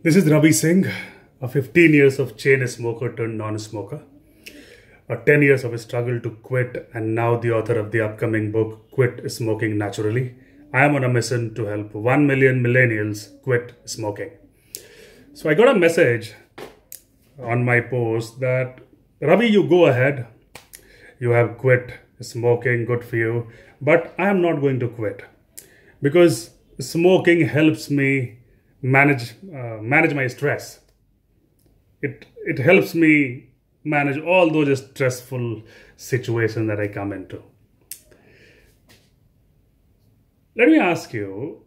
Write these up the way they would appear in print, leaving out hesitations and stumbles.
This is Ravi Singh, a 15 years of chain smoker turned non-smoker, a 10 years of a struggle to quit, and now the author of the upcoming book, Quit Smoking Naturally. I am on a mission to help 1 million millennials quit smoking. So I got a message on my post that, Ravi, you go ahead. You have quit smoking, good for you. But I am not going to quit because smoking helps me manage my stress. It helps me manage all those stressful situations that I come into. Let me ask you,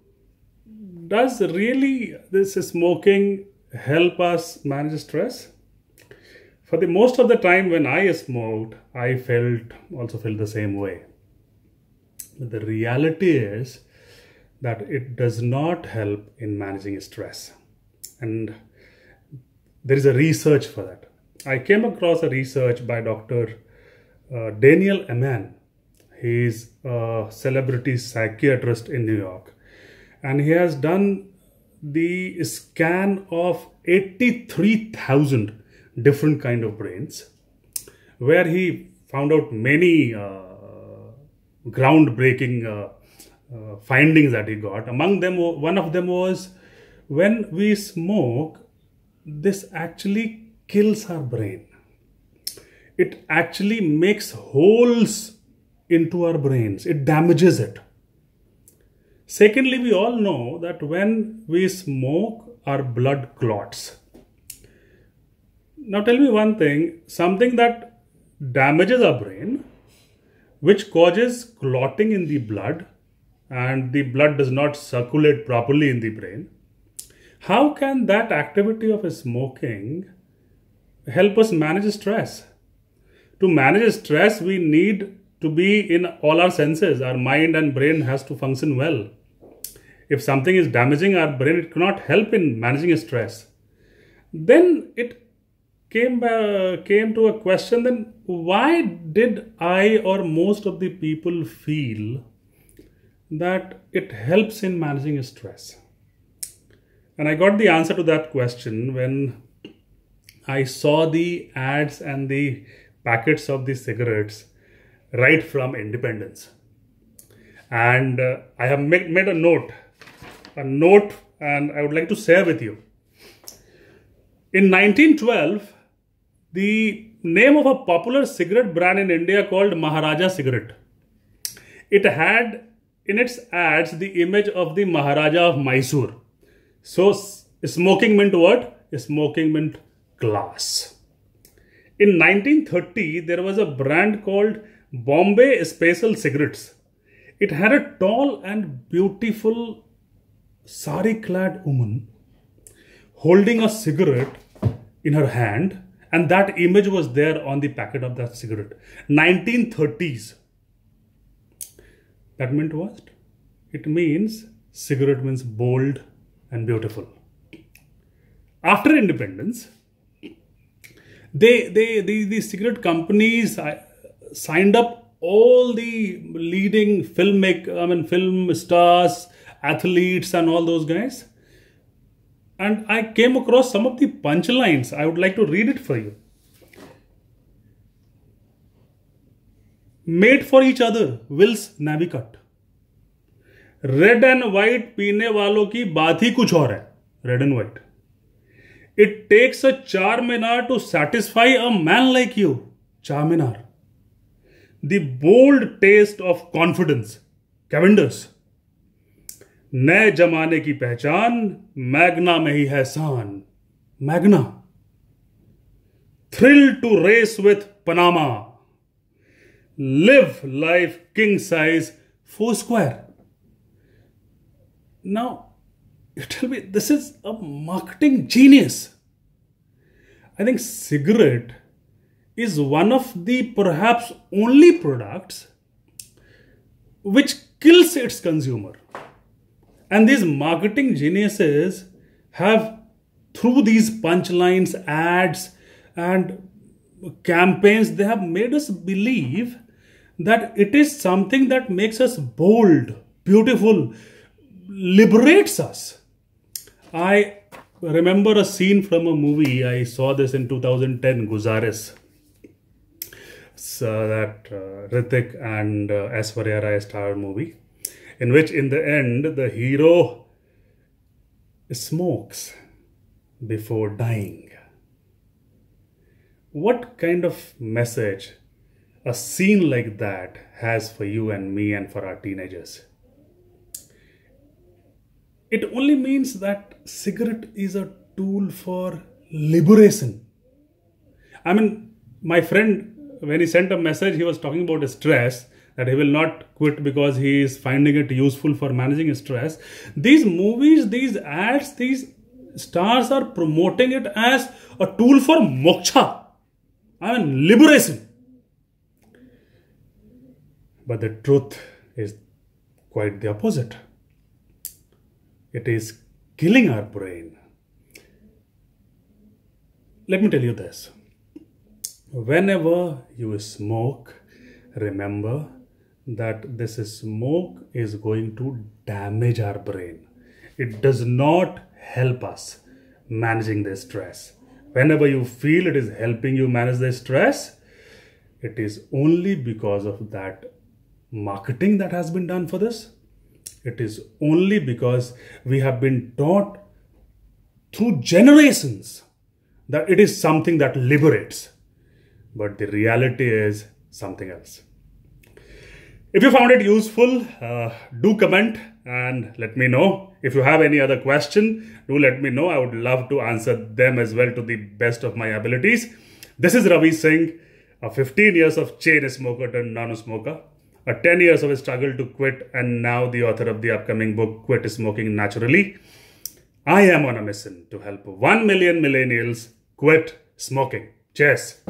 does really this smoking help us manage stress? For the most of the time when I smoked, I also felt the same way. But the reality is that it does not help in managing stress. And there is a research for that. I came across a research by Dr. Daniel Amen. He is a celebrity psychiatrist in New York. And he has done the scan of 83,000 different kind of brains, where he found out many groundbreaking findings that he got. Among them, one of them was, when we smoke, this actually kills our brain. It actually makes holes into our brains. It damages it. Secondly, we all know that when we smoke, our blood clots. Now tell me one thing, something that damages our brain, which causes clotting in the blood, and the blood does not circulate properly in the brain. How can that activity of smoking help us manage stress? To manage stress, we need to be in all our senses. Our mind and brain has to function well. If something is damaging our brain, it cannot help in managing stress. Then it came to a question, then why did I or most of the people feel that it helps in managing stress? And I got the answer to that question when I saw the ads and the packets of the cigarettes right from independence. And I have made a note, and I would like to share with you. In 1912, the name of a popular cigarette brand in India called Maharaja cigarette. It had in its ads the image of the Maharaja of Mysore. So smoking meant what? Smoking meant class. In 1930, there was a brand called Bombay Special Cigarettes. It had a tall and beautiful sari-clad woman holding a cigarette in her hand, and that image was there on the packet of that cigarette. 1930s. That meant what? It means cigarette means bold and beautiful. After independence, the cigarette companies signed up all the leading film stars, athletes, and all those guys. And I came across some of the punchlines. I would like to read it for you. Made for each other, Will's Navy cut. Red and white पीने वालों की बात ही कुछ और है. Red and white. It takes a Charminar to satisfy a man like you. Charminar. The bold taste of confidence. Cavenders. नए जमाने की पहचान मैग्ना में ही है शान. Magna. Thrill to race with Panama. Live life king size Foursquare. Now, you tell me, this is a marketing genius. I think cigarette is one of the perhaps only products which kills its consumer. And these marketing geniuses have, through these punchlines, ads, and campaigns, they have made us believe that it is something that makes us bold, beautiful, liberates us. I remember a scene from a movie. I saw this in 2010, Guzaris. So that Hrithik and Aishwarya Rai star movie, in which in the end the hero smokes before dying. What kind of message a scene like that has for you and me and for our teenagers? It only means that cigarette is a tool for liberation. I mean, my friend, when he sent a message, he was talking about stress, that he will not quit because he is finding it useful for managing stress. These movies, these ads, these stars are promoting it as a tool for moksha. I mean, liberation. But the truth is quite the opposite. It is killing our brain. Let me tell you this. Whenever you smoke, remember that this smoke is going to damage our brain. It does not help us managing the stress. Whenever you feel it is helping you manage the stress, it is only because of that marketing that has been done for this. It is only because we have been taught through generations that it is something that liberates. But the reality is something else. If you found it useful, do comment and let me know. If you have any other question, do let me know. I would love to answer them as well to the best of my abilities. This is Ravi Singh, a 15 years of chain smoker turned non-smoker, a 10 years of a struggle to quit, and now the author of the upcoming book, Quit Smoking Naturally. I am on a mission to help 1 million millennials quit smoking. Cheers.